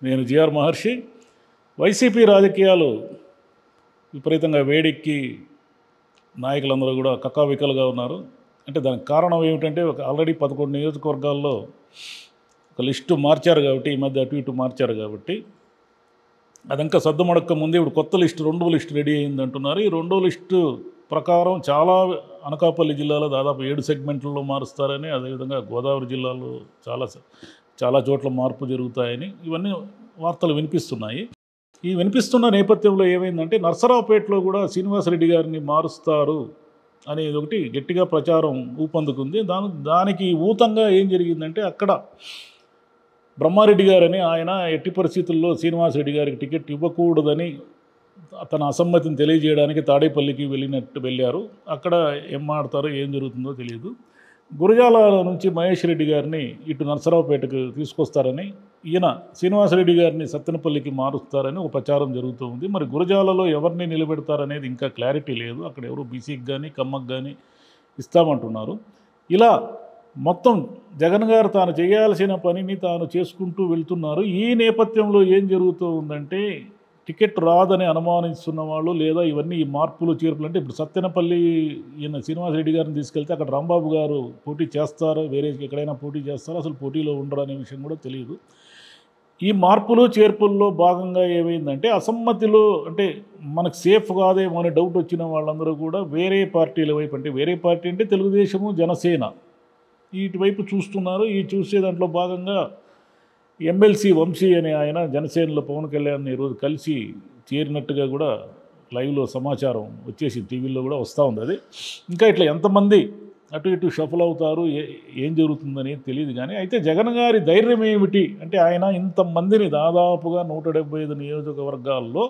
నేను జిఆర్ మహర్షి. వైసీపీ రాజకీయాలు విపరీతంగా వేడెక్కి నాయకులందరూ కూడా కక్కావికలుగా ఉన్నారు. అంటే దానికి కారణం ఏమిటంటే ఆల్రెడీ 11 నియోజకవర్గాల్లో ఒక లిస్టు మార్చారు కాబట్టి, ఈ మధ్య అటు ఇటు మార్చారు కాబట్టి అదంకా సద్దుమడక్క ముందే ఇప్పుడు కొత్త లిస్టు, రెండో లిస్టు రెడీ అయిందంటున్నారు. ఈ రెండో లిస్టు ప్రకారం చాలా అనకాపల్లి జిల్లాలో దాదాపు 7 సెగ్మెంట్లలో మారుస్తారని, అదేవిధంగా గోదావరి జిల్లాలో చాలా చోట్ల మార్పు జరుగుతాయని ఇవన్నీ వార్తలు వినిపిస్తున్నాయి. ఈ వినిపిస్తున్న నేపథ్యంలో ఏమైందంటే నర్సరావుపేటలో కూడా శ్రీనివాసరెడ్డి గారిని మారుస్తారు అనేది ఒకటి గట్టిగా ప్రచారం ఊపందుకుంది. దానికి ఊతంగా ఏం జరిగిందంటే అక్కడ బ్రహ్మారెడ్డి గారని ఆయన ఎట్టి పరిస్థితుల్లో శ్రీనివాసరెడ్డి గారికి టికెట్ ఇవ్వకూడదని తన అసమ్మతిని తెలియజేయడానికి తాడేపల్లికి వెళ్ళారు. అక్కడ ఏం మాడతారో ఏం జరుగుతుందో తెలియదు. గురజాల నుంచి మహేష్ రెడ్డి గారిని ఇటు నర్సరావుపేటకు తీసుకొస్తారని, ఈయన శ్రీనివాసరెడ్డి గారిని సత్తెనపల్లికి మారుస్తారని ఒక ప్రచారం జరుగుతూ ఉంది. మరి గురజాలలో ఎవరిని నిలబెడతారనేది ఇంకా క్లారిటీ లేదు. అక్కడ ఎవరు బీసీకి కానీ కమ్మకి కానీ ఇస్తామంటున్నారు. ఇలా మొత్తం జగన్ గారు తాను చేయాల్సిన పనిని తాను చేసుకుంటూ వెళ్తున్నారు. ఈ నేపథ్యంలో ఏం జరుగుతూ ఉందంటే టికెట్ రాదని అనుమానిస్తున్న వాళ్ళు, లేదా ఇవన్నీ ఈ మార్పులు చేర్పులు అంటే ఇప్పుడు సత్తెనపల్లి ఈయన శ్రీనివాసరెడ్డి గారిని తీసుకెళ్తే అక్కడ రాంబాబు గారు పోటీ చేస్తారో, వేరే ఎక్కడైనా పోటీ చేస్తారో, అసలు పోటీలో ఉండరు అనే విషయం కూడా తెలియదు. ఈ మార్పులు చేర్పుల్లో భాగంగా ఏమైందంటే అసమ్మతిలో అంటే మనకు సేఫ్ కాదేమో అనే డౌట్ వచ్చిన వాళ్ళందరూ కూడా వేరే పార్టీల వైపు, అంటే వేరే పార్టీ అంటే తెలుగుదేశము, జనసేన వీటివైపు చూస్తున్నారు. ఈ చూసే దాంట్లో భాగంగా ఎమ్మెల్సీ వంశీ అనే ఆయన జనసేనలో పవన్ కళ్యాణ్ ఈరోజు కలిసి చేరినట్టుగా కూడా లైవ్లో సమాచారం వచ్చేసి టీవీలో కూడా వస్తూ ఉంది. అది ఇంకా ఇట్లా ఎంతమంది అటు ఇటు షఫల్ అవుతారు, ఏం జరుగుతుందని తెలియదు. కానీ అయితే జగన్ గారి ధైర్యం ఏమిటి అంటే ఆయన ఇంతమందిని దాదాపుగా 175 నియోజకవర్గాల్లో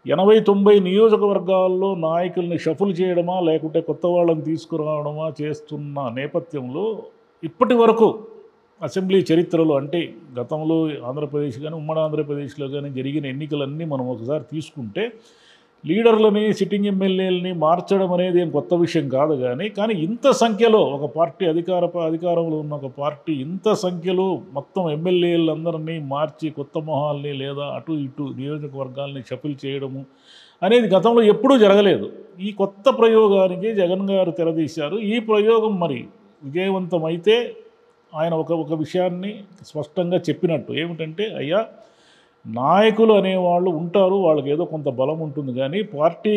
80-90 నియోజకవర్గాల్లో నాయకుల్ని షఫుల్ చేయడమా లేకుంటే కొత్త వాళ్ళని తీసుకురావడమా చేస్తున్న నేపథ్యంలో ఇప్పటి వరకు అసెంబ్లీ చరిత్రలో అంటే గతంలో ఆంధ్రప్రదేశ్ కానీ ఉమ్మడి ఆంధ్రప్రదేశ్లో కానీ జరిగిన ఎన్నికలన్నీ మనం ఒకసారి తీసుకుంటే లీడర్లని, సిట్టింగ్ ఎమ్మెల్యేలని మార్చడం అనేది ఏం కొత్త విషయం కాదు. కానీ ఇంత సంఖ్యలో ఒక పార్టీ అధికారంలో ఉన్న ఒక పార్టీ ఇంత సంఖ్యలో మొత్తం ఎమ్మెల్యేలందరినీ మార్చి కొత్త మొహాల్ని లేదా అటు ఇటు నియోజకవర్గాల్ని షఫిల్ చేయడము అనేది గతంలో ఎప్పుడూ జరగలేదు. ఈ కొత్త ప్రయోగానికి జగన్ గారు తెరదీశారు. ఈ ప్రయోగం మరి విజయవంతమైతే ఆయన ఒక విషయాన్ని స్పష్టంగా చెప్పినట్టు ఏమిటంటే, అయ్యా నాయకులు అనేవాళ్ళు ఉంటారు, వాళ్ళకి ఏదో కొంత బలం ఉంటుంది. కానీ పార్టీ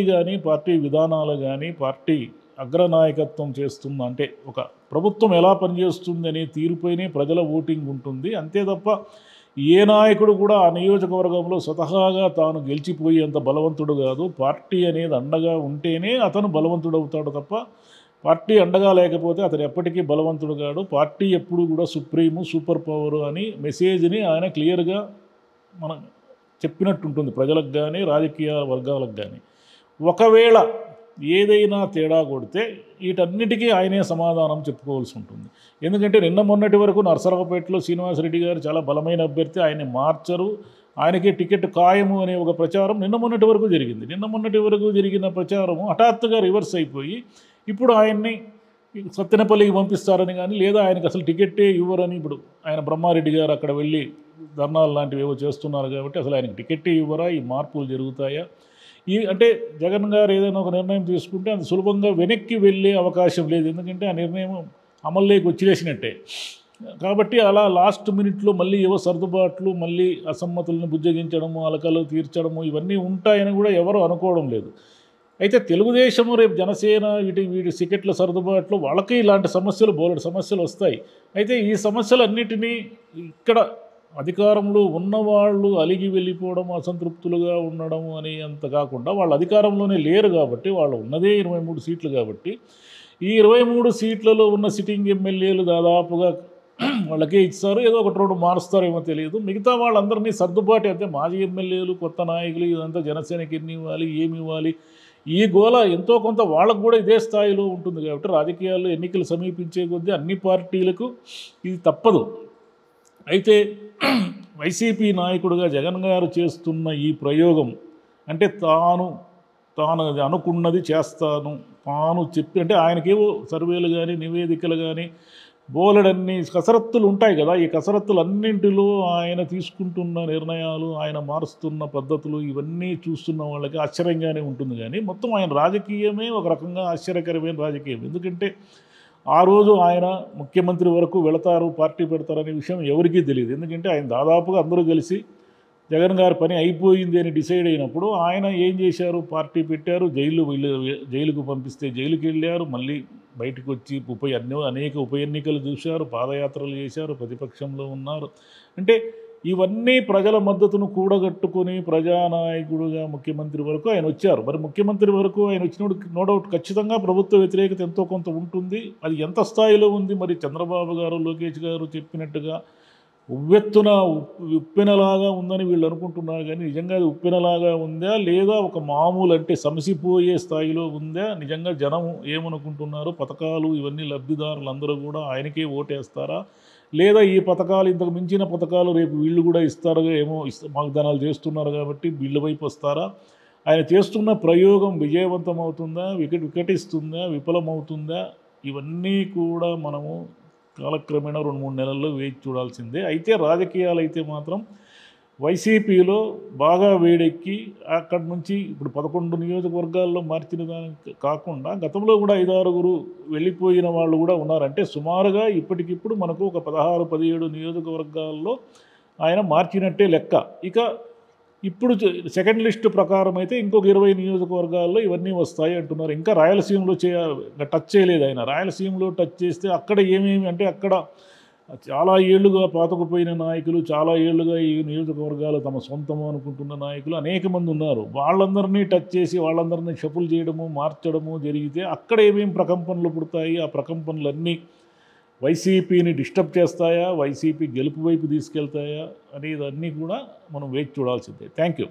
విధానాలు కానీ పార్టీ అగ్రనాయకత్వం చేస్తున్న అంటే ఒక ప్రభుత్వం ఎలా పనిచేస్తుంది అనే తీరుపైనే ప్రజల ఓటింగ్ ఉంటుంది. అంతే తప్ప ఏ నాయకుడు కూడా ఆ నియోజకవర్గంలో స్వతహాగా తాను గెలిచిపోయేంత బలవంతుడు కాదు. పార్టీ అనేది అండగా ఉంటేనే అతను బలవంతుడవుతాడు తప్ప పార్టీ అండగా లేకపోతే అతను ఎప్పటికీ బలవంతుడు కాడు. పార్టీ ఎప్పుడు కూడా సుప్రీము, సూపర్ పవరు అని మెసేజ్ని ఆయన క్లియర్గా మనం చెప్పినట్టుంటుంది ప్రజలకు కానీ రాజకీయ వర్గాలకు కానీ. ఒకవేళ ఏదైనా తేడా కొడితే వీటన్నిటికీ ఆయనే సమాధానం చెప్పుకోవాల్సి ఉంటుంది. ఎందుకంటే నిన్న మొన్నటి వరకు నర్సరావుపేటలో శ్రీనివాసరెడ్డి గారు చాలా బలమైన అభ్యర్థి, ఆయన్ని మార్చరు, ఆయనకే టికెట్ ఖాయము అనే ఒక ప్రచారం నిన్న మొన్నటి వరకు జరిగింది. నిన్న మొన్నటి వరకు జరిగిన ప్రచారము హఠాత్తుగా రివర్స్ అయిపోయి ఇప్పుడు ఆయన్ని సత్తెనపల్లికి పంపిస్తారని కానీ, లేదా ఆయనకు అసలు టికెట్టే ఇవ్వరని ఇప్పుడు ఆయన బ్రహ్మారెడ్డి గారు అక్కడ వెళ్ళి ధర్నాలు లాంటివి ఏవో చేస్తున్నారు కాబట్టి అసలు ఆయనకు టికెట్టే ఇవ్వరా, ఈ మార్పులు జరుగుతాయా, అంటే జగన్ గారు ఏదైనా ఒక నిర్ణయం తీసుకుంటే అది సులభంగా వెనక్కి వెళ్ళే అవకాశం లేదు. ఎందుకంటే ఆ నిర్ణయం అమల్లోకి వచ్చేసినట్టే. కాబట్టి అలా లాస్ట్ మినిట్లో మళ్ళీ ఏవో సర్దుబాట్లు, మళ్ళీ అసమ్మతులను బుజ్జగించడము, అలకలు తీర్చడము ఇవన్నీ ఉంటాయని కూడా ఎవరు అనుకోవడం లేదు. అయితే తెలుగుదేశము రేపు జనసేన వీటి టికెట్ల సర్దుబాట్లు వాళ్ళకి ఇలాంటి బోలెడు సమస్యలు వస్తాయి. అయితే ఈ సమస్యలన్నిటినీ ఇక్కడ అధికారంలో ఉన్నవాళ్ళు అలిగి వెళ్ళిపోవడం, అసంతృప్తులుగా ఉండడం అని అంత కాకుండా వాళ్ళు అధికారంలోనే లేరు కాబట్టి, వాళ్ళు ఉన్నదే 23 సీట్లు కాబట్టి ఈ 23 సీట్లలో ఉన్న సిట్టింగ్ ఎమ్మెల్యేలు దాదాపుగా వాళ్ళకే ఇస్తారు, ఏదో ఒకటి రెండు మారుస్తారేమో తెలియదు. మిగతా వాళ్ళందరినీ సర్దుబాటు అంటే మాజీ ఎమ్మెల్యేలు, కొత్త నాయకులు ఇదంతా జనసేనకి ఎన్ని ఇవ్వాలి, ఏమి ఇవ్వాలి, ఈ గోల ఎంతో కొంత వాళ్ళకు కూడా ఇదే స్థాయిలో ఉంటుంది. కాబట్టి రాజకీయాల్లో ఎన్నికలు సమీపించే కొద్దీ అన్ని పార్టీలకు ఇది తప్పదు. అయితే వైసీపీ నాయకుడిగా జగన్ గారు చేస్తున్న ఈ ప్రయోగం అంటే తాను అనుకున్నది చేస్తాను, తాను చెప్పి అంటే ఆయనకేవో సర్వేలు కానీ నివేదికలు కానీ బోలెడన్ని కసరత్తులు ఉంటాయి కదా. ఈ కసరత్తులన్నింటిలో ఆయన తీసుకుంటున్న నిర్ణయాలు, ఆయన మారుస్తున్న పద్ధతులు ఇవన్నీ చూస్తున్న వాళ్ళకి ఆశ్చర్యంగానే ఉంటుంది. కానీ మొత్తం ఆయన రాజకీయమే ఒక రకంగా ఆశ్చర్యకరమైన రాజకీయం. ఎందుకంటే ఆ రోజు ఆయన ముఖ్యమంత్రి వరకు వెళతారు, పార్టీ పెడతారనే విషయం ఎవరికీ తెలియదు. ఎందుకంటే ఆయన దాదాపుగా అందరూ కలిసి జగన్ గారి పని అయిపోయింది అని డిసైడ్ అయినప్పుడు ఆయన ఏం చేశారు, పార్టీ పెట్టారు, జైలుకు పంపిస్తే జైలుకి వెళ్ళారు, మళ్ళీ బయటకు వచ్చి అనేక ఉప ఎన్నికలు చూశారు, పాదయాత్రలు చేశారు, ప్రతిపక్షంలో ఉన్నారు. అంటే ఇవన్నీ ప్రజల మద్దతును కూడగట్టుకొని ప్రజానాయకుడుగా ముఖ్యమంత్రి వరకు ఆయన వచ్చారు. మరి ముఖ్యమంత్రి వరకు ఆయన వచ్చినప్పుడు నో డౌట్ ఖచ్చితంగా ప్రభుత్వ వ్యతిరేకత ఎంతో కొంత ఉంటుంది. అది ఎంత స్థాయిలో ఉంది, మరి చంద్రబాబు గారు, లోకేష్ గారు చెప్పినట్టుగా ఉవ్వెత్తున ఉప్పెనలాగా ఉందని వీళ్ళు అనుకుంటున్నారు. కానీ నిజంగా అది ఉప్పెనలాగా ఉందా, లేదా ఒక మామూలు అంటే సమసిపోయే స్థాయిలో ఉందా? నిజంగా జనం ఏమనుకుంటున్నారు, పథకాలు ఇవన్నీ లబ్ధిదారులు అందరూ కూడా ఆయనకే ఓటేస్తారా, లేదా ఈ పథకాలు ఇంతకు మించిన పథకాలు రేపు వీళ్ళు కూడా ఇస్తారుగా, ఏమో వాగ్దానాలు చేస్తున్నారు కాబట్టి వీళ్ళ వైపు వస్తారా? ఆయన చేస్తున్న ప్రయోగం విజయవంతమవుతుందా, వికటిస్తుందా, విఫలమవుతుందా? ఇవన్నీ కూడా మనము కాలక్రమేణా 2-3 నెలల్లో వేచి చూడాల్సిందే. అయితే రాజకీయాలు అయితే మాత్రం వైసీపీలో బాగా వేడెక్కి అక్కడి నుంచి ఇప్పుడు 11 నియోజకవర్గాల్లో మార్చిన దానికి కాకుండా గతంలో కూడా 5-6 వెళ్ళిపోయిన వాళ్ళు కూడా ఉన్నారంటే సుమారుగా ఇప్పటికిప్పుడు మనకు ఒక 16-17 నియోజకవర్గాల్లో ఆయన మార్చినట్టే లెక్క. ఇక ఇప్పుడు సెకండ్ లిస్ట్ ప్రకారం అయితే ఇంకొక 20 నియోజకవర్గాల్లో ఇవన్నీ వస్తాయి అంటున్నారు. ఇంకా రాయలసీమలో టచ్ చేయలేదు ఆయన. రాయలసీమలో టచ్ చేస్తే అక్కడ ఏమేమి అంటే అక్కడ చాలా ఏళ్లుగా పాతుకుపోయిన నాయకులు, చాలా ఏళ్లుగా ఈ నియోజకవర్గాలు తమ సొంతము అనుకుంటున్న నాయకులు అనేక మంది ఉన్నారు. వాళ్ళందరినీ టచ్ చేసి వాళ్ళందరినీ షఫుల్ చేయడము, మార్చడము జరిగితే అక్కడ ఏమేమి ప్రకంపనలు పుడతాయి, ఆ ప్రకంపనలన్నీ వైసీపీని డిస్టర్బ్ చేస్తాయా, వైసీపీ గెలుపు వైపు తీసుకెళ్తాయా అనేది అన్నీ కూడా మనం వేచి చూడాల్సిందే. Thank you.